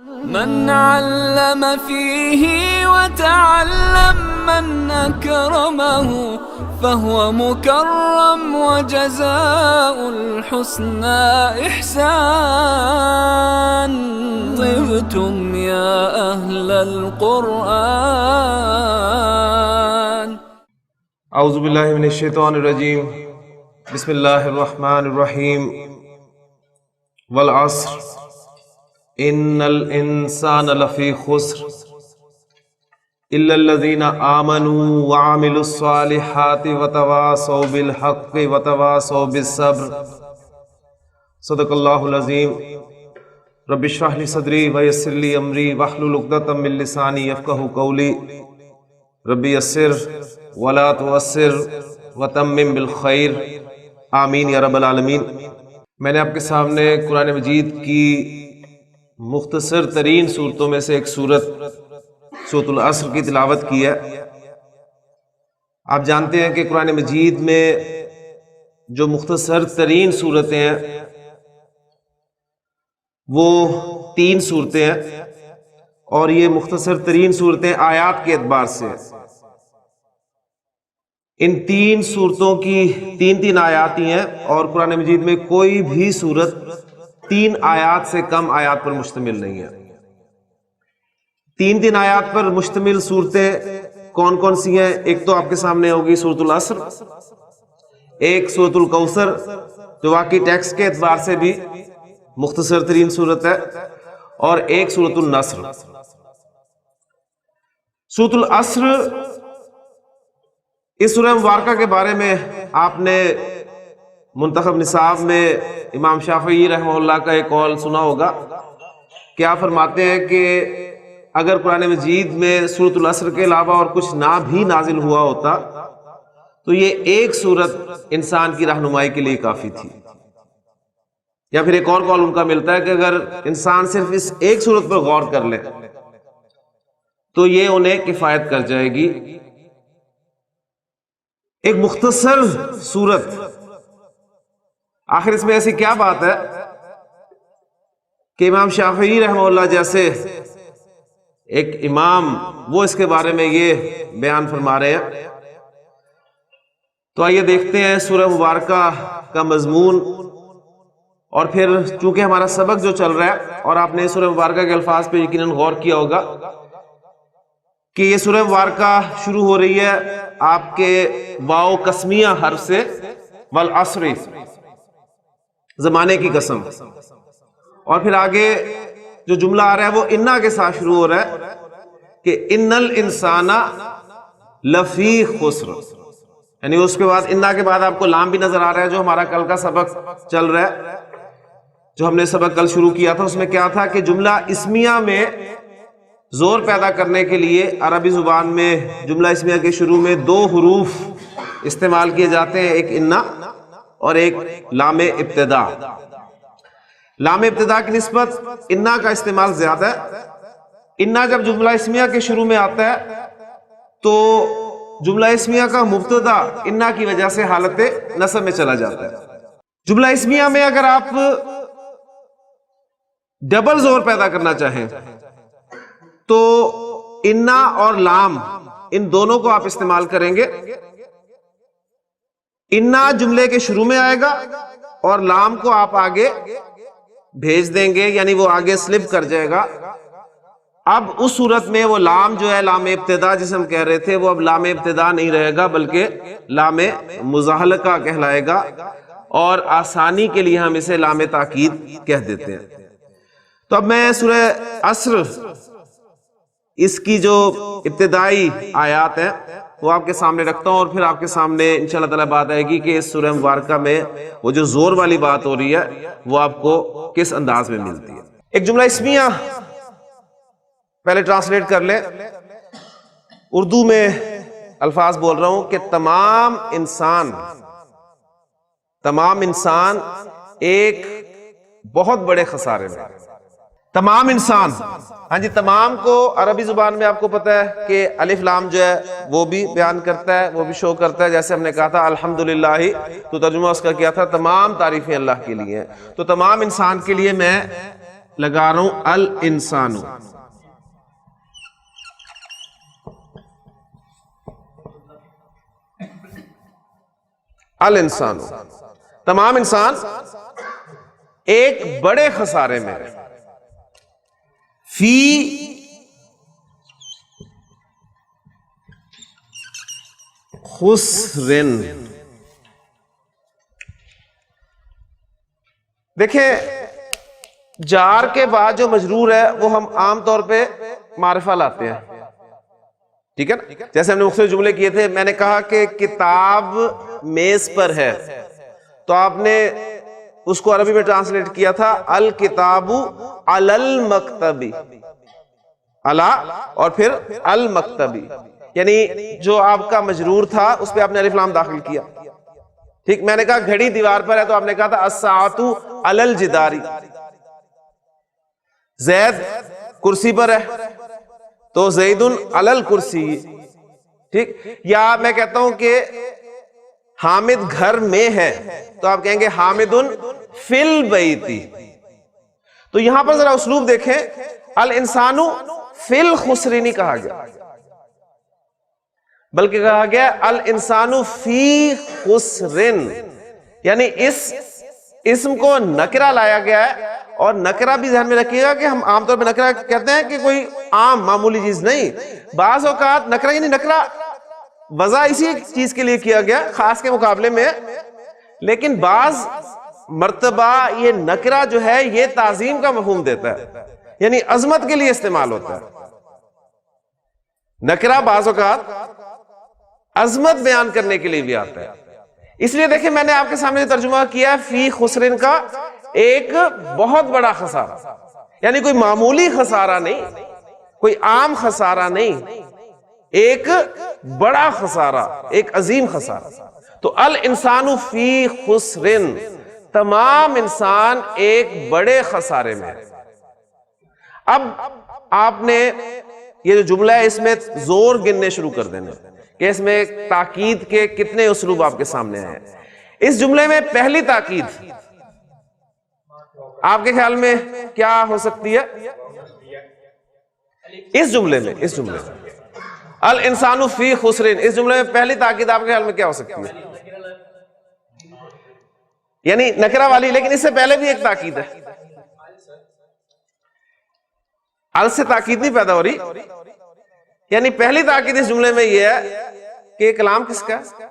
من علم فيه وتعلم من أكرمه فهو مكرم وجزاء الحسنى إحسان. طبتم يا أهل القرآن. اعوذ باللہ من الشیطان الرجیم. بسم اللہ الرحمن الرحیم. والعصر ان الانسان لفی خسر الا الذین آمنوا وعملوا الصالحات وتواصوا بالحق وتواصوا بالصبر. صدق اللہ العظیم. رب اشرح لی صدری ویسر لی امری واحلل عقدۃ من لسانی یفقہوا قولی. رب یسر ولا تعسر وتمم بالخیر. آمین یا رب العالمین. میں نے آپ کے سامنے قرآن مجید کی مختصر ترین صورتوں میں سے ایک سورت العصر کی تلاوت کی ہے. آپ جانتے ہیں کہ قرآن مجید میں جو مختصر ترین صورتیں ہیں وہ 3 صورتیں ہیں، اور یہ مختصر ترین صورتیں آیات کے اعتبار سے ہیں. ان 3 صورتوں کی 3 آیات ہی ہیں، اور قرآن مجید میں کوئی بھی صورت 3 آیات سے کم آیات پر مشتمل نہیں ہے. 3 آیات پر مشتمل صورتیں کون کون سی ہیں؟ ایک تو آپ کے سامنے ہوگی سورۃ العصر، ایک سورۃ الکوثر جو واقعی ٹیکسٹ کے اعتبار سے بھی مختصر ترین صورت ہے، اور ایک سورۃ النصر. سورۃ العصر، اس سورہ مبارکہ کے بارے میں آپ نے منتخب نصاب میں امام شافعی رحمہ اللہ کا ایک قول سنا ہوگا کہ آپ فرماتے ہیں کہ اگر قرآن مجید میں سورۃ العصر کے علاوہ اور کچھ نہ بھی نازل ہوا ہوتا تو یہ ایک سورت انسان کی رہنمائی کے لیے کافی تھی. یا پھر ایک اور قول ان کا ملتا ہے کہ اگر انسان صرف اس ایک سورت پر غور کر لے تو یہ انہیں کفایت کر جائے گی. ایک مختصر سورت، آخر اس میں ایسی کیا بات ہے کہ امام شافعی رحمہ اللہ جیسے ایک امام وہ اس کے بارے میں یہ بیان فرما رہے ہیں. تو آئیے دیکھتے ہیں سورہ مبارکہ کا مضمون، اور پھر چونکہ ہمارا سبق جو چل رہا ہے اور آپ نے سورہ مبارکہ کے الفاظ پہ یقیناً غور کیا ہوگا کہ یہ سورہ مبارکہ شروع ہو رہی ہے آپ کے واو قسمیہ حرف سے، والعصر، زمانے کی قسم، اور پھر آگے جو جملہ آ رہا ہے وہ انا کے ساتھ شروع ہو رہا ہے کہ ان الانسان لفی خسر. یعنی اس کے بعد انا کے بعد آپ کو لام بھی نظر آ رہا ہے، جو ہمارا کل کا سبق چل رہا ہے، جو ہم نے سبق کل شروع کیا تھا، اس میں کیا تھا کہ جملہ اسمیہ میں زور پیدا کرنے کے لیے عربی زبان میں جملہ اسمیہ کے شروع میں 2 حروف استعمال کیے جاتے ہیں، ایک انا اور ایک لام ابتدا. لام ابتدا کی نسبت انا کا استعمال زیادہ ہے. انا جب جملہ اسمیہ کے شروع میں آتا ہے تو جملہ اسمیہ کا مبتدا انا کی وجہ سے حالت نصب میں چلا جاتا ہے. جملہ اسمیہ میں اگر آپ ڈبل زور پیدا کرنا چاہیں تو انا اور لام ان دونوں کو آپ استعمال کریں گے. انا جملے کے شروع میں آئے گا اور لام کو آپ آگے بھیج دیں گے، یعنی وہ آگے سلپ کر جائے گا. اب اس صورت میں وہ لام جو ہے لام ابتدا جسے ہم کہہ رہے تھے، وہ اب لام ابتدا نہیں رہے گا بلکہ لام مزاحلقہ کہلائے گا، اور آسانی کے لیے ہم اسے لام تاکید کہہ دیتے ہیں. تو اب میں سورہ عصر اس کی جو ابتدائی آیات ہیں وہ آپ کے سامنے رکھتا ہوں، اور پھر آپ کے سامنے انشاءاللہ تعالیٰ بات آئے گی کہ اس سورہ مبارکہ میں وہ جو زور والی بات ہو رہی ہے وہ آپ کو کس انداز میں ملتی ہے. ایک جملہ اسمیہ پہلے ٹرانسلیٹ کر لیں. اردو میں الفاظ بول رہا ہوں کہ تمام انسان ایک بہت بڑے خسارے میں. تمام انسان، ہاں جی، تمام کو عربی زبان میں آپ کو پتہ ہے کہ الف لام جو ہے وہ بھی بیان کرتا ہے، وہ بھی شو کرتا ہے. جیسے ہم نے کہا تھا الحمدللہ، تو ترجمہ اس کا کیا تھا؟ تمام تعریفیں اللہ کے لیے ہیں. تو تمام انسان کے لیے میں لگا رہا ہوں الانسان، الانسان، تمام انسان ایک بڑے خسارے میں ہے، فی خسرن۔ دیکھیں جار کے بعد جو مجرور ہے وہ ہم عام طور پہ معرفہ لاتے ہیں، ٹھیک ہے نا؟ جیسے ہم نے مختلف جملے کیے تھے، میں نے کہا کہ کتاب میز پر ہے، تو آپ نے اس کو عربی میں ٹرانسلیٹ کیا تھا الکتاب علی المکتبی، علی اور پھر المکتبی، یعنی جو آپ کا مجرور تھا اس پہ آپ نے الف لام داخل کیا، ٹھیک؟ میں نے کہا گھڑی دیوار پر ہے تو آپ نے کہا تھا الساعۃ علی الجدار، زید کرسی پر ہے تو زید علی الکرسی، ٹھیک؟ یا میں کہتا ہوں کہ حامد گھر میں ہے تو آپ کہیں گے حامد فی البیت۔ تو یہاں پر ذرا اسلوب دیکھیں، الانسان فی الخسر نہیں کہا گیا، بلکہ کہا گیا الانسان فی خسرن، یعنی اس اسم کو نکرہ لایا گیا ہے، اور نکرہ بھی ذہن میں رکھیے گا کہ ہم عام طور پہ نکرہ کہتے ہیں کہ کوئی عام معمولی چیز نہیں، بعض اوقات نکرہ یعنی نکرہ وضع اسی چیز کے لیے کیا گیا خاص کے مقابلے میں، لیکن بعض مرتبہ یہ نکرہ جو ہے یہ تعظیم کا مفہوم دیتا ہے، یعنی عظمت کے لیے استعمال ہوتا ہے۔ نکرہ بعض اوقات عظمت بیان کرنے کے لیے بھی آتا ہے، اس لیے دیکھیں میں نے آپ کے سامنے ترجمہ کیا فی خسرن کا ایک بہت بڑا خسارہ، یعنی کوئی معمولی خسارہ نہیں، کوئی عام خسارہ نہیں، ایک بڑا خسارہ، ایک عظیم خسارہ۔ تو الانسان فی خسرن، تمام انسان ایک بڑے خسارے میں ہے۔ اب آپ نے یہ جو جملہ ہے اس میں زور گننے شروع کر دینے کہ اس میں تاکید کے کتنے اسلوب آپ کے سامنے ہیں۔ اس جملے میں پہلی تاکید آپ کے خیال میں کیا ہو سکتی ہے؟ اس جملے میں الانسان فی خسرن، اس جملے میں پہلی تاکید آپ کے خیال میں کیا ہو سکتی ہے؟ یعنی نکرہ والی، لیکن اس سے پہلے بھی ایک تاکید ہے، ال سے تاکید نہیں پیدا ہو رہی، یعنی پہلی تاکید اس جملے میں یہ ہے کہ یہ کلام کس کا ہے؟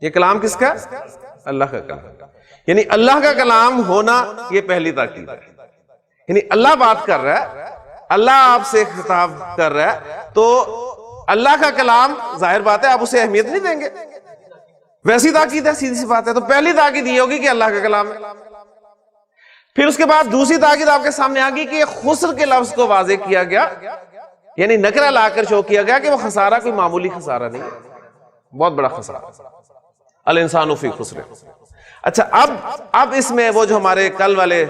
یہ کلام کس کا ہے؟ اللہ کا کلام، یعنی اللہ کا کلام ہونا یہ پہلی تاکید ہے، یعنی اللہ بات کر رہا ہے، اللہ آپ سے خطاب کر رہا ہے، تو اللہ کا کلام ظاہر بات ہے آپ اسے اہمیت نہیں دیں گے، ویسی تاکید ہے، سیدھی سی بات ہے۔ تو پہلی تاکید یہ ہوگی کہ اللہ کا کلام ہے۔ پھر اس کے بعد دوسری تاکید آپ کے سامنے آ گئی کہ خسر کے لفظ کو واضح کیا گیا، یعنی نکرہ لا کر شو کیا گیا کہ وہ خسارہ کوئی معمولی خسارہ نہیں ہے، بہت بڑا خسارہ، الانسان فی خسر۔ اچھا اب اس میں وہ جو ہمارے کل والے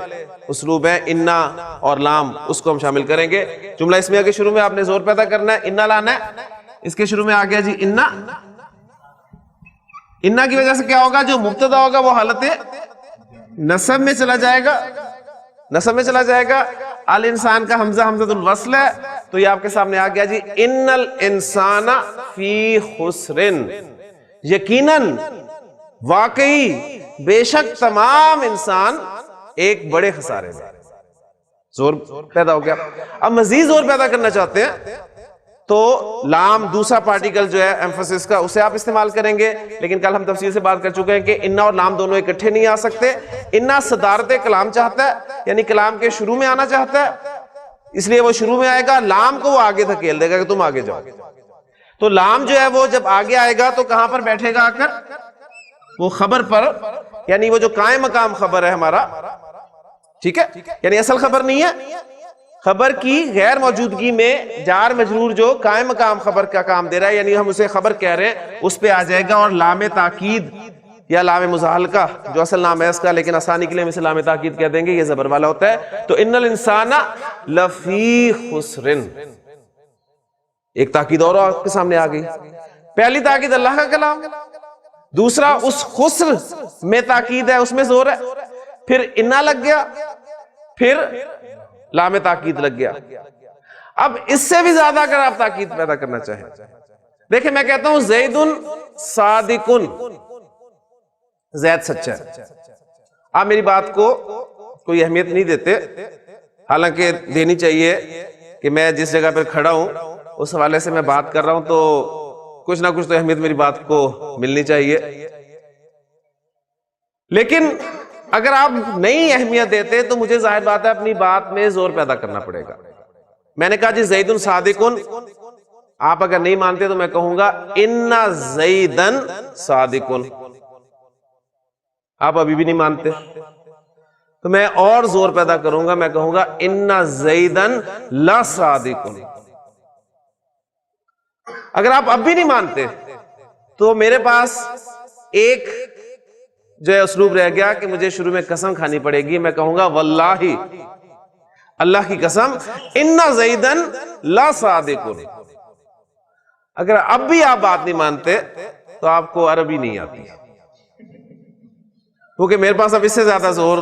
اسلوب ہیں انا اور لام، اس کو ہم شامل کریں گے۔ جملہ اسمیہ کے شروع میں آپ نے زور پیدا کرنا ہے، انا لانا ہے، اس کے شروع میں آ گیا جی انا۔ انا کی وجہ سے کیا ہوگا؟ جو مبتدا ہوگا وہ حالت نصب میں چلا جائے گا، نصب میں چلا جائے گا۔ الانسان کا حمزہ حمزۃ الوصل ہے، تو یہ آپ کے سامنے آ گیا جی ان الانسان فی خسرن، یقیناً، واقعی، بے شک تمام انسان ایک بڑے خسارے میں۔ زور پیدا ہو گیا۔ اب مزید زور پیدا کرنا چاہتے ہیں تو لام دوسرا پارٹیکل جو ہے ایمفسس کا، اسے آپ استعمال کریں گے، لیکن کل ہم تفصیل سے بات کر چکے ہیں کہ انا اور لام دونوں اکٹھے نہیں آ سکتے۔ انا صدارت کلام چاہتا ہے، یعنی کلام کے شروع میں آنا چاہتا ہے، اس لیے وہ شروع میں آئے گا، لام کو وہ آگے دھکیل دے گا کہ تم آگے جاؤ۔ تو لام جو ہے وہ جب آگے آئے گا تو کہاں پر بیٹھے گا آ کر؟ وہ خبر پر، یعنی وہ جو قائم مقام خبر ہے ہمارا، ٹھیک ہے، یعنی اصل خبر نہیں ہے، خبر کی غیر موجودگی میں جار مجرور جو قائم مقام خبر کا کام دے رہا ہے، یعنی ہم اسے خبر کہہ رہے ہیں، اس پہ آ جائے گا، اور لام تاکید یا لام مزاحلقہ جو اصل نام ہے اس کا، لیکن آسانی کے لیے ہم اسے لام تاکید کہہ دیں گے، یہ زبر والا ہوتا ہے۔ تو ان الانسان لفی خسرن، ایک تاکید اور آپ کے سامنے آ گئی۔ پہلی تاکید اللہ کا کلام، دوسرا اس خسر میں تاکید ہے، اس میں زور ہے۔ پھر انا لگ گیا، پھر لام تاکید لگ گیا. اب اس سے بھی زیادہ اگر آپ تاکید پیدا کرنا چاہیں، دیکھیں میں کہتا ہوں زید صادق، زید سچا ہے. آپ میری بات کو کوئی اہمیت نہیں دیتے، حالانکہ دینی چاہیے کہ میں جس جگہ پر کھڑا ہوں اس حوالے سے میں بات کر رہا ہوں تو کچھ نہ کچھ تو اہمیت میری بات کو ملنی چاہیے. لیکن اگر آپ نہیں اہمیت دیتے تو مجھے ظاہر بات ہے اپنی بات میں زور پیدا کرنا پڑے گا. میں نے کہا جی زید صادق، آپ اگر نہیں مانتے تو میں کہوں گا ان زیدن صادق. آپ ابھی بھی نہیں مانتے تو میں اور زور پیدا کروں گا، میں کہوں گا ان زیدن لا صادق. اگر آپ اب بھی نہیں مانتے تو میرے پاس ایک جو ہے اسلوب رہ گیا کہ مجھے شروع میں قسم کھانی پڑے گی. میں کہوں گا واللہ، اللہ کی قسم، ان زیدن لا صادق. اگر اب بھی آپ بات نہیں مانتے تو آپ کو عربی نہیں آتی، کیونکہ میرے پاس اب اس سے زیادہ زور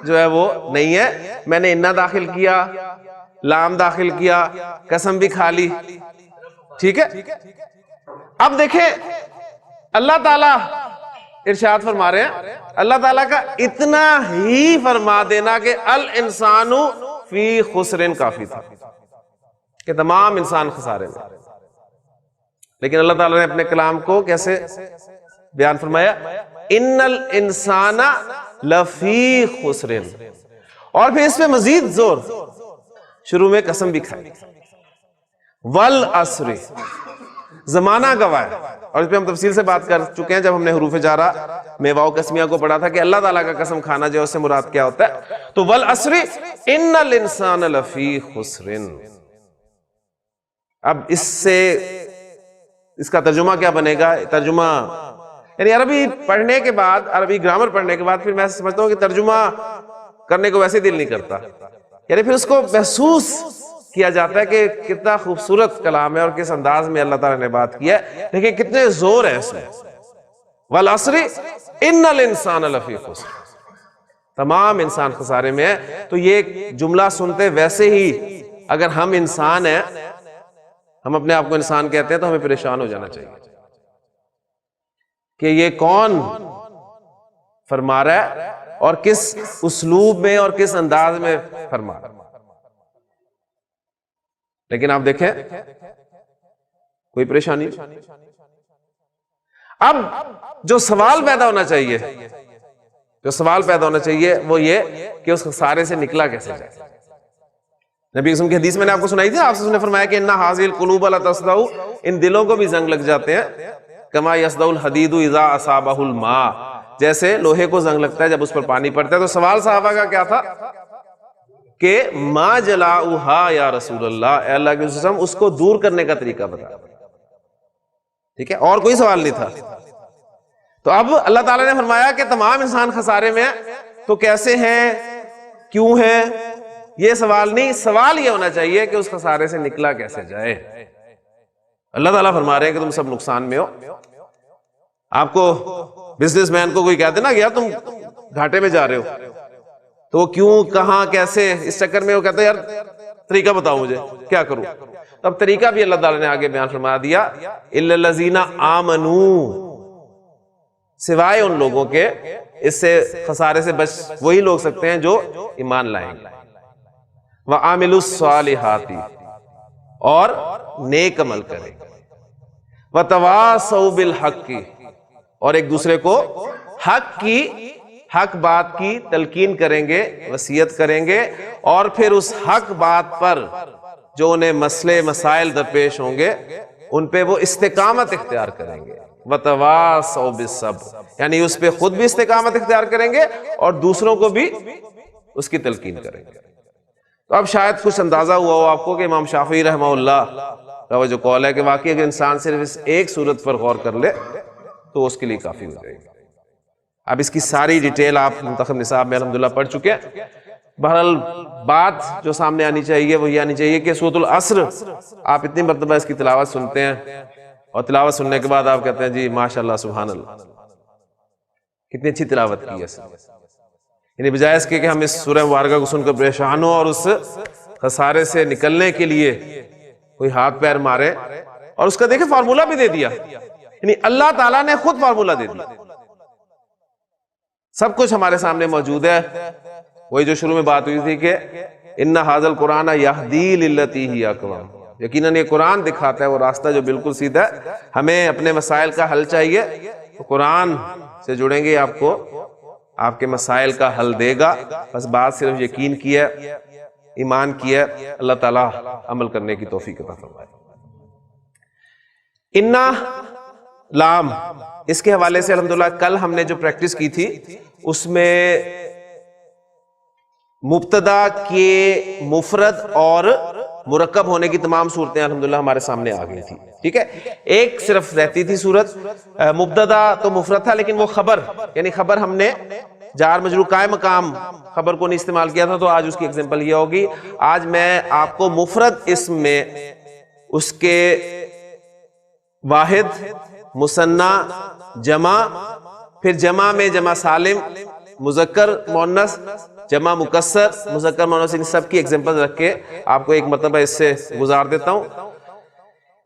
جو ہے وہ نہیں ہے. میں نے انا داخل کیا، لام داخل کیا، قسم بھی کھا لی، ٹھیک ہے. اب دیکھیں اللہ تعالیٰ ارشاد فرما رہے ہیں، اللہ تعالیٰ کا اتنا ہی فرما دینا کہ الانسان فی خسر کافی تھا، کہ تمام انسان خسارے میں. لیکن اللہ تعالیٰ نے اپنے کلام کو کیسے بیان فرمایا؟ ان الانسان لفی خسر. اور پھر اس پہ مزید زور، شروع میں قسم بھی کھائی، والعصر، زمانہ گواہ ہے. اور اس پہ ہم تفصیل سے بات کر چکے ہیں جب ہم نے حروف جارہ میں واو قسمیہ کو پڑھا تھا کہ اللہ تعالیٰ کا قسم کھانا جو ہے اس سے مراد کیا ہوتا ہے. تو والعصر ان الانسان لفی خسر. اب اس کا ترجمہ کیا بنے گا؟ ترجمہ یعنی عربی پڑھنے کے بعد، عربی گرامر پڑھنے کے بعد پھر میں سمجھتا ہوں کہ ترجمہ کرنے کو ویسے دل نہیں کرتا، یعنی پھر اس کو محسوس کیا جاتا ہے کہ کتنا خوبصورت کلام ہے اور کس انداز میں اللہ تعالیٰ نے بات کیا ہے، لیکن کتنے زور ہے اس میں. والعصر ان الانسان لفی خسر، تمام انسان خسارے میں ہے. تو یہ جملہ سنتے ویسے ہی اگر ہم انسان ہیں، ہم اپنے آپ کو انسان کہتے ہیں، تو ہمیں پریشان ہو جانا چاہیے کہ یہ کون فرما رہا ہے اور کس اسلوب میں اور کس انداز میں فرما رہا ہے. لیکن آپ دیکھیں کوئی پریشانی. اب جو سوال پیدا ہونا چاہیے وہ یہ کہ اس خسارے سے نکلا کیسے جائے. نبی قسم کی حدیث میں نے آپ کو سنائی تھی، آپ سے فرمایا کہ اِنَّ هَٰذِهِ الْقُلُوبَ لَتَصْدَعُ، ان دلوں کو بھی زنگ لگ جاتے ہیں، كَمَا يَصْدَعُ الْحَدِيدُ إِذَا أَصَابَهُ الْمَاءُ، جیسے لوہے کو زنگ لگتا ہے جب اس پر پانی پڑتا ہے. تو سوال صحابہ کا کیا تھا کہ ما جلاؤها یا رسول اللہ، اے اللہ کے رسول، اس کو دور کرنے کا طریقہ بتا. ٹھیک ہے، اور کوئی سوال نہیں تھا. تو اب اللہ تعالیٰ نے فرمایا کہ تمام انسان خسارے میں ہیں، تو کیسے ہیں، کیوں ہیں، یہ سوال نہیں. سوال یہ ہونا چاہیے کہ اس خسارے سے نکلا کیسے جائے. اللہ تعالیٰ فرما رہے ہیں کہ تم سب نقصان میں ہو. آپ کو بزنس مین کو کوئی کہتے نا یار تم گھاٹے میں جا رہے ہو، تو وہ کیوں، کہاں، کیسے، اس چکر میں وہ کہتے ہیں یار طریقہ بتاؤ مجھے کیا کروں. تو اب طریقہ بھی اللہ تعالیٰ نے آگے بیان فرما دیا، اِلَّا الَّذِينَ آمَنُوا، سوائے ان لوگوں کے، اس سے خسارے سے بچ وہی لوگ سکتے ہیں جو ایمان لائیں گے. وَعَامِلُوا الصَّالِحَاتِ، اور نیک عمل کریں. وَتَوَاصَوْا بِالْحَقِّ، اور ایک دوسرے کو حق بات کی تلقین کریں گے، وصیت کریں گے، اور پھر اس حق بات پر جو انہیں مسئلے مسائل درپیش ہوں گے ان پہ وہ استقامت اختیار کریں گے. وَتَوَاصَوْا بِالصَّبْرِ، یعنی اس پہ خود بھی استقامت اختیار کریں گے اور دوسروں کو بھی اس کی تلقین کریں گے. تو اب شاید کچھ اندازہ ہوا ہو آپ کو کہ امام شافعی رحمہ اللہ کا وہ جو قول ہے کہ واقعی اگر انسان صرف اس ایک صورت پر غور کر لے تو اس کے لیے کافی ہو جائے گی. اب اس کی ساری ڈیٹیل آپ منتخب نصاب میں الحمدللہ پڑھ چکے ہیں. بہرحال بات جو سامنے آنی چاہیے وہ یہ آنی چاہیے کہ سورۃ العصر آپ اتنی مرتبہ اس کی تلاوت سنتے ہیں اور تلاوت سننے کے بعد آپ کہتے ہیں جی ماشاءاللہ سبحان اللہ، کتنی اچھی تلاوت کی ہے. یعنی بجائے اس کے کہ ہم اس سورہ مبارکہ کو سن کر پریشان ہوں اور اس خسارے سے نکلنے کے لیے کوئی ہاتھ پیر مارے، اور اس کا دیکھیں فارمولا بھی دے دیا، یعنی اللہ تعالیٰ نے خود فارمولا دے دیا، سب کچھ ہمارے سامنے موجود ہے۔ وہی جو شروع میں بات ہوئی تھی کہ ان ھذا القرآن یہدی للتی ہی اقوم، یقیناً یہ قرآن دکھاتا ہے وہ راستہ جو بالکل سیدھا ہے۔ ہمیں اپنے مسائل کا حل چاہیے تو قرآن سے جڑیں گے، آپ کو آپ کے مسائل کا حل دے گا۔ بس بات صرف یقین کی ہے، ایمان کی ہے، اللہ تعالیٰ عمل کرنے کی توفیق عطا فرمائے۔ انا لام، اس کے حوالے سے الحمدللہ کل ہم نے جو پریکٹس کی تھی اس میں مبتدا کے مفرد اور مرکب ہونے کی تمام صورتیں الحمدللہ ہمارے سامنے آ گئی تھی، ٹھیک ہے۔ ایک صرف رہتی تھی صورت، مبتدا تو مفرد تھا لیکن وہ خبر، یعنی خبر ہم نے جار مجرور قائم مقام خبر کو نہیں استعمال کیا تھا، تو آج اس کی ایگزامپل یہ ہوگی۔ آج میں آپ کو مفرد اسم میں اس کے واحد، مثنی، جمع، پھر جمع میں جمع سالم، مذکر مؤنث، جمع مکسر، مذکر مؤنث، ان سب کی ایگزامپل رکھ کے آپ کو ایک مرتبہ اس سے گزار دیتا ہوں۔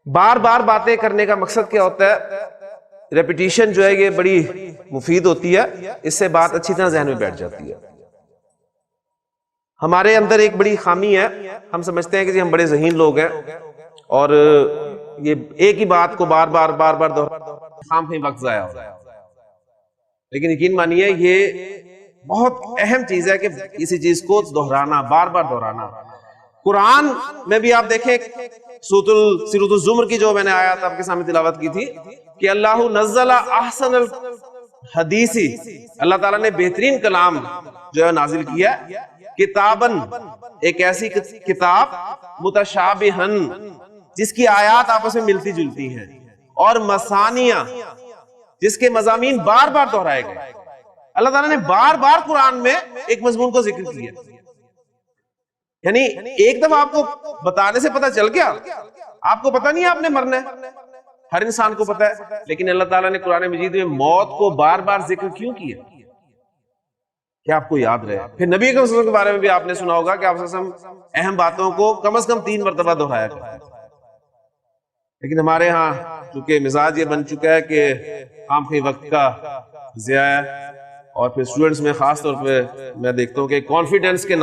بار بار باتیں کرنے کا مقصد کیا ہوتا ہے؟ ریپیٹیشن جو ہے یہ بڑی مفید ہوتی ہے، اس سے بات اچھی طرح ذہن میں بیٹھ جاتی ہے۔ ہمارے اندر ایک بڑی خامی ہے، ہم سمجھتے ہیں کہ جی ہم بڑے ذہین لوگ ہیں اور یہ ایک ہی بات کو بار بار خام خواہ وقت ضائع ہو رہا ہے، لیکن یقین مانیے یہ بہت اہم چیز ہے کہ کسی چیز کو دہرانا، بار بار دہرانا۔ قرآن میں بھی آپ دیکھیں سورۃ الزمر کی جو میں نے آیات آپ کے سامنے تلاوت کی تھی کہ اللہ نزل احسن الحدیث، اللہ تعالیٰ نے بہترین کلام جو ہے نازل کیا، کتابن، ایک ایسی کتاب، متشابہن، جس کی آیات آپس میں ملتی جلتی ہیں، اور مثانیہ، جس کے مضامین بار بار دہرائے گئے۔ اللہ تعالیٰ نے بار بار قرآن میں ایک مضمون کو ذکر کیا، یعنی ایک دفعہ آپ کو بتانے سے پتہ چل گیا، آپ کو پتہ نہیں ہے آپ نے مرنا ہے، ہر انسان کو پتہ ہے، لیکن اللہ تعالیٰ نے قرآن مجید میں موت کو بار بار ذکر کیوں کیا کہ آپ کو یاد رہے۔ پھر نبی صلی اللہ علیہ وسلم کے بارے میں بھی آپ نے سنا ہوگا کہ آپ صلی اللہ علیہ وسلم اہم باتوں کو کم از کم 3 مرتبہ دہرایا کرتے ہیں، لیکن ہمارے ہاں چونکہ مزاج یہ بن چکا ہے کہ خام خواہ وقت کا ضیاع ہے، اور پھر اسٹوڈنٹس میں خاص طور پہ میں دیکھتا ہوں کہ کانفیڈنس کے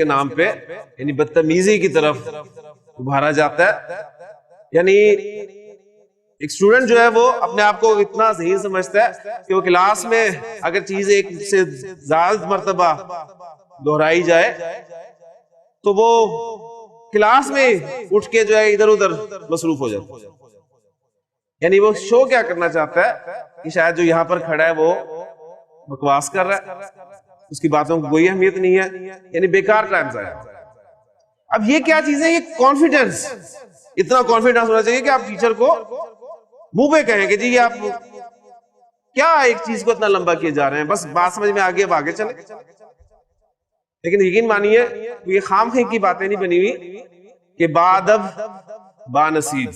نام پہ یعنی بدتمیزی کی طرف ابھارا جاتا ہے۔ یعنی ایک اسٹوڈنٹ جو ہے وہ اپنے آپ کو اتنا ذہین سمجھتا ہے کہ وہ کلاس میں اگر چیز ایک سے زیادہ مرتبہ دہرائی جائے تو وہ کلاس میں اٹھ کے جو ہے ادھر ادھر مصروف ہو جاتا ہے، یعنی وہ شو کیا کرنا چاہتا ہے کہ شاید جو یہاں پر کھڑا ہے وہ بکواس کر رہا ہے، اس کی باتوں کو کوئی اہمیت نہیں ہے، یعنی بیکار ٹائم ضائع۔ اب یہ کیا چیز ہے؟ یہ کانفیڈنس، اتنا کانفیڈنس ہونا چاہیے کہ آپ ٹیچر کو منہ پہ کہیں کہ جی یہ آپ کیا ایک چیز کو اتنا لمبا کیے جا رہے ہیں، بس بات سمجھ میں آگے اب آگے چلے۔ لیکن یقین مانیے یہ خام خواہ کی باتیں نہیں بنی ہوئی کہ با ادب با نصیب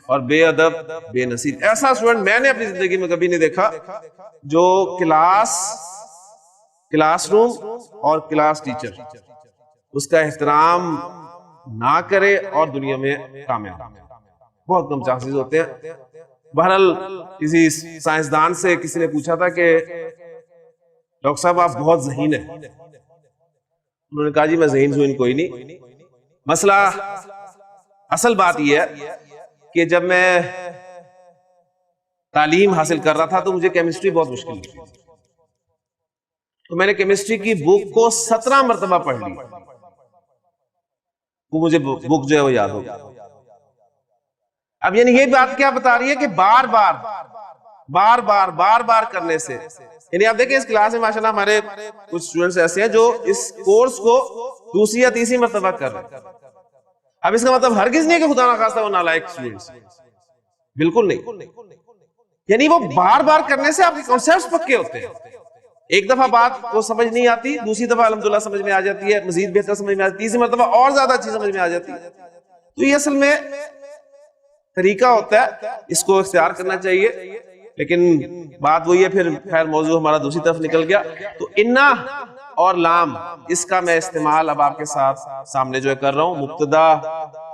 اور بے ادب بے نصیب۔ ایسا اسٹوڈنٹ میں نے اپنی زندگی میں کبھی نہیں دیکھا جو کلاس روم اور کلاس ٹیچر اس کا احترام نہ کرے اور دنیا میں کامیاب، بہت کم چانسز ہوتے ہیں۔ بہرحال کسی سائنسدان سے کسی نے پوچھا تھا کہ ڈاکٹر صاحب آپ بہت ذہین ہیں، انہوں نے کہا جی میں ذہین کوئی نہیں، مسئلہ اصل بات یہ ہے کہ جب میں تعلیم حاصل کر رہا تھا تو مجھے کیمسٹری بہت مشکل تھی، تو میں نے کیمسٹری کی بک کو 17 مرتبہ پڑھ لی، وہ مجھے بک جو ہے وہ یاد ہو گئی۔ اب یعنی یہ بات کیا بتا رہی ہے کہ بار بار کرنے سے، یعنی آپ دیکھیں اس کلاس میں ماشاءاللہ ہمارے کچھ اسٹوڈنٹس ایسے ہیں جو اس کورس کو 2ری یا 3ری مرتبہ کر رہے ہیں۔ اب اس کا مطلب ہرگز نہیں کہ خدا نخواستہ وہ نالائق اسٹوڈنٹس، بالکل نہیں، یعنی وہ بار بار کرنے سے آپ کے کانسیپٹس پکے ہوتے ہیں۔ ایک دفعہ بات کو سمجھ نہیں آتی، دوسری دفعہ الحمدللہ سمجھ میں آ جاتی ہے، مزید بہتر سمجھ میں آتی ہے، تیسری مرتبہ اور زیادہ اچھی سمجھ میں آ جاتی ہے۔ تو یہ اصل میں طریقہ ہوتا ہے، اس کو اختیار کرنا چاہیے۔ لیکن بات وہی ہے، پھر خیر موضوع ہمارا دوسری طرف نکل گیا. تو انا اور لام، اس کا میں استعمال اب آپ کے ساتھ سامنے جو ہے کر رہا ہوں. مبتدا،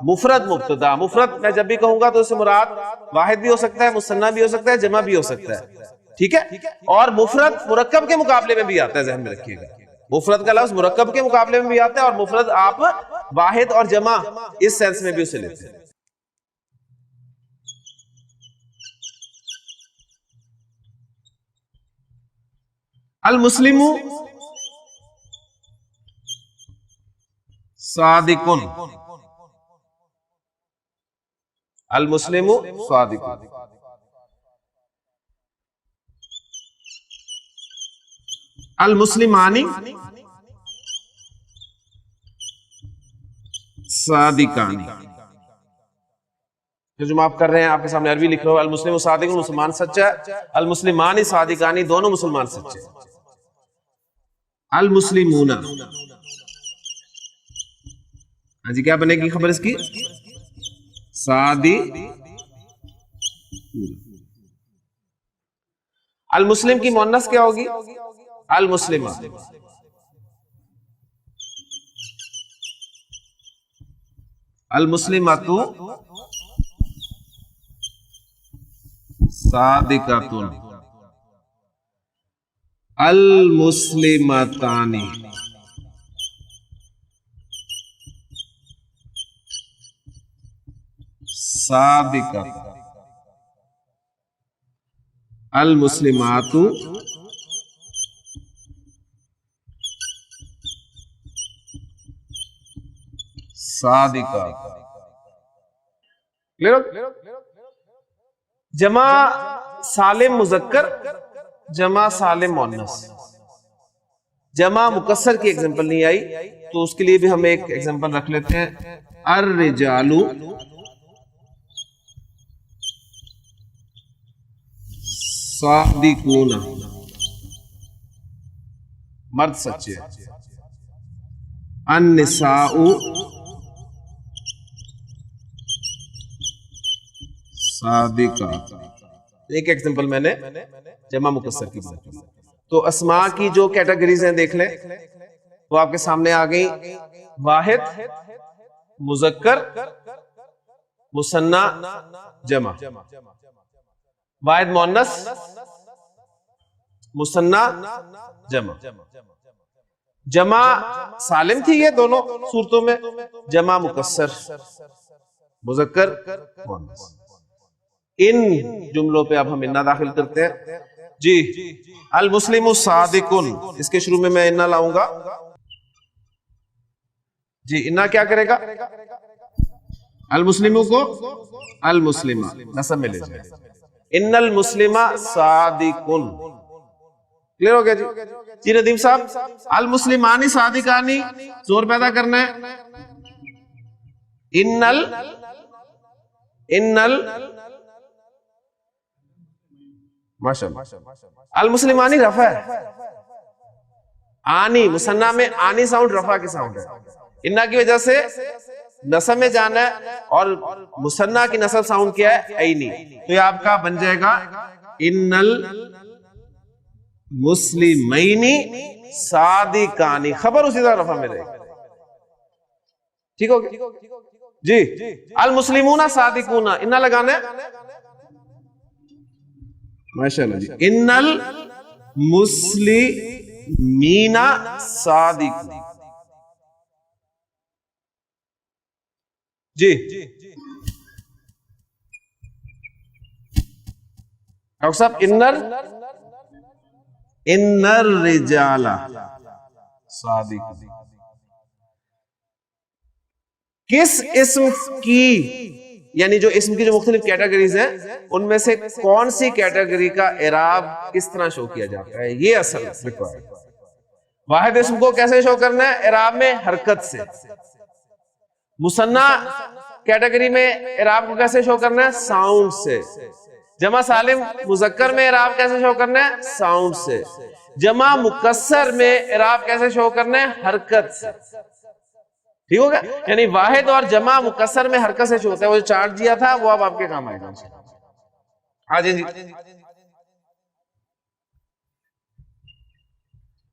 مفرد مبتدا. مفرد میں جب بھی کہوں گا تو اس سے مراد واحد بھی ہو سکتا ہے، مثنیٰ بھی ہو سکتا ہے، جمع بھی ہو سکتا ہے. ٹھیک ہے. اور مفرد مرکب کے مقابلے میں بھی آتا ہے، ذہن میں رکھیے گا. مفرد کا لفظ مرکب کے مقابلے میں بھی آتا ہے، اور مفرد آپ واحد اور جمع اس سینس میں بھی اسے لیتے ہیں. المسلم صادقن. المسلم صادقن. المسلمانی صادقان. جو آپ کر رہے ہیں آپ کے سامنے عربی لکھ رہا ہوں. المسلم صادق، مسلمان سچا ہے. المسلمانی صادقانی، دونوں مسلمان سچے. المسلمون، ہاں جی، کیا بنے گی خبر اس کی؟ صادق. المسلم کی مؤنث کیا ہوگی؟ المسلمہ. المسلمۃ صادقۃ. المسلمتان صادقۃ. المسلمات صادقات. جمع سالم مذکر، جمع سالم مؤنث. جمع مکسر کی ایگزامپل نہیں آئی تو اس کے لیے بھی ہم ایک ایگزامپل رکھ لیتے ہیں. الرجال صادقون، مرد سچے. النساء صادقات. ایک ایگزامپل میں نے جمع مکسر کی بات کی. تو اسماء کی جو کیٹیگریز ہیں دیکھ لیں، وہ آپ کے سامنے آ گئی. واحد، مذکر، مثنیٰ، جمع. واحد مؤنث، مثنیٰ، جمع. جمع سالم تھی یہ دونوں صورتوں میں، جمع مکسر، مذکر، مؤنث. ان جملوں پہ اب ہم انا داخل کرتے ہیں. جی، المسلم صادقن، اس کے شروع میں انا لاؤں گا. جی، انا کیا کرے گا؟ المسلموں کو المسلمہ نسب میں لے جائے. ان المسلم صادقن. کلیئر ہو گیا جی؟ جی ندیم صاحب، المسلمانی صادقانی زور پیدا کرنا ہے. ماشاءاللہ. المسلمانی رفع ہے. آنی مثنیٰ میں آنی ساؤنڈ رفع کی ساؤنڈ ہے. انا کی وجہ سے نسب میں جانا ہے، اور مثنیٰ کی نسب ساؤنڈ کیا ہے؟ اینی. تو یہ آپ کا بن جائے گا ان المسلمین صادقانی. خبر اسی طرح رفع میں رہے گی. ٹھیک ہو گیا جی؟ المسلمون صادقون، انا لگانا ہے. ماشاءاللہ جی. ان المسلمین صادقون. جی ڈاکٹر صاحب، ان الرجال صادقون. کس اسم کی، یعنی جو اسم کی جو مختلف کیٹیگریز ہیں ان میں سے کون سی کیٹیگری کا اعراب کس طرح شو کیا جاتا ہے، یہ اصل ریکوائرڈ. واحد اسم کو کیسے شو کرنا ہے؟ اعراب میں حرکت سے. مثنیٰ کیٹیگری میں اعراب کو کیسے شو کرنا ہے؟ ساؤنڈ سے. جمع سالم مذکر میں اعراب کیسے شو کرنا ہے؟ ساؤنڈ سے. جمع مکسر میں اعراب کیسے شو کرنا ہے؟ حرکت سے. ٹھیک ہوگا؟ یعنی واحد اور جمع مکسر میں حرکت سے شو ہوتا ہے. وہ جو چارٹ دیا تھا وہ اب آپ کے کام آئے گا. آ جائیں جی.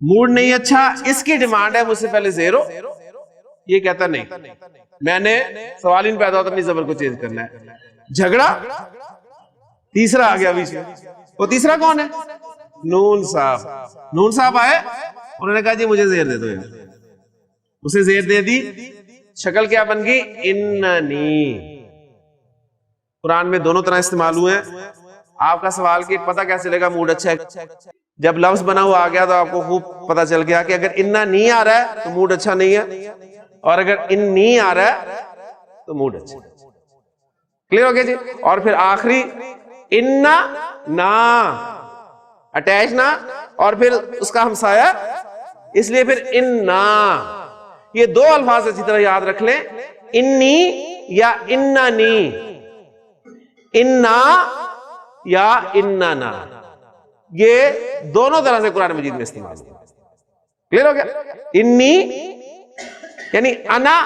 موڈ نہیں اچھا، اس کی ڈیمانڈ ہے مجھ سے پہلے زیرو، یہ کہتا نہیں میں نے سوال ہی نہیں پیدا ہوتا اپنی زبر کو چینج کرنا ہے. جھگڑا تیسرا آ گیا بیچ میں. وہ تیسرا کون ہے؟ نون صاحب. نون صاحب آئے، انہوں نے کہا جی مجھے زیر دے دو یار. اسے زیر دے دی، شکل کیا بن گئی؟ اننی. قرآن میں دونوں طرح استعمال ہوئے ہیں. آپ کا سوال کہ پتہ کیسے چلے گا موڈ اچھا ہے؟ جب لفظ بنا ہوا آ گیا تو آپ کو خوب پتہ چل گیا کہ اگر اننا نہیں آ رہا ہے تو موڈ اچھا نہیں ہے، اور اگر انی آ رہا ہے تو موڈ اچھا ہے. کلیئر ہو گیا جی؟ اور پھر آخری اننا نا، اٹیچ نہ، اور پھر اس کا ہمسایہ، اس لیے پھر اننا. یہ دو الفاظ اچھی طرح یاد رکھ لیں، انی یا اننی، اننا یا اننا، یہ دونوں طرح سے قرآن مجید میں استعمال ہے. کلیئر ہو گیا؟ انی یعنی انا،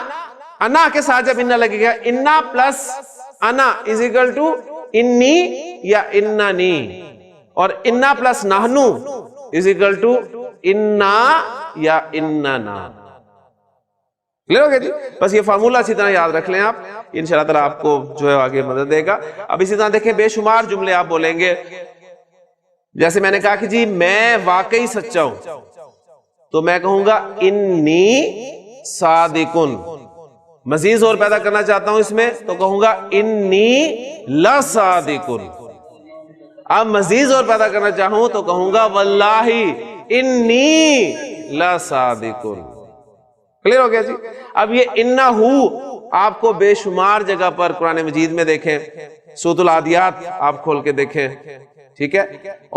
انا کے ساتھ جب اننا لگے گا، اننا پلس انا از اکول ٹو انی یا اننی، اور انا پلس نحنو از اکول ٹو انا یا اننا. کلیئر ہو گیا جی؟ بس یہ فارمولہ اچھی طرح یاد رکھ لیں آپ، انشاءاللہ تعالیٰ آپ کو جو ہے آگے مدد دے گا. اب اسی طرح دیکھیں بے شمار جملے آپ بولیں گے. جیسے میں نے کہا کہ جی میں واقعی سچا ہوں، تو میں کہوں گا انی صادقن. مزید زور پیدا کرنا چاہتا ہوں اس میں تو کہوں گا انی لصادقن. اب مزید زور پیدا کرنا چاہوں تو کہوں گا واللہ انی لصادقن. کلیئر ہو گیا جی؟ اب یہ انہو آپ کو بے شمار جگہ پر قرآن مجید میں دیکھیں، سورۃ العادیات آپ کھول کے دیکھیں، ٹھیک ہے،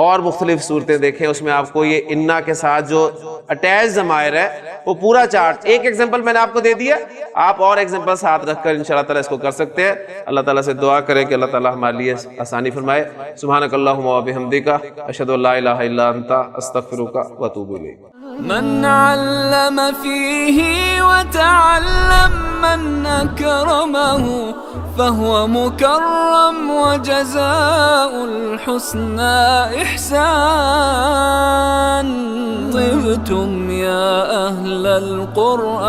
اور مختلف صورتیں دیکھیں، اس میں آپ کو یہ انا کے ساتھ جو اٹیچ ضمائر ہے وہ پورا چارٹ. ایک ایگزامپل میں نے آپ کو دے دیا، آپ اور ایگزامپل ساتھ رکھ کر انشاءاللہ تعالیٰ اس کو کر سکتے ہیں. اللہ تعالیٰ سے دعا کریں کہ اللہ تعالیٰ ہمارے لیے آسانی فرمائے. سبحانک اللہم و بحمدک، اشہد ان لا الہ الا انت، استغفرک و اتوب الیک. من علم فيه وتعلم من أكرمه فهو مكرم وجزاء الحسنى إحسان. طبتم يا أهل القرآن.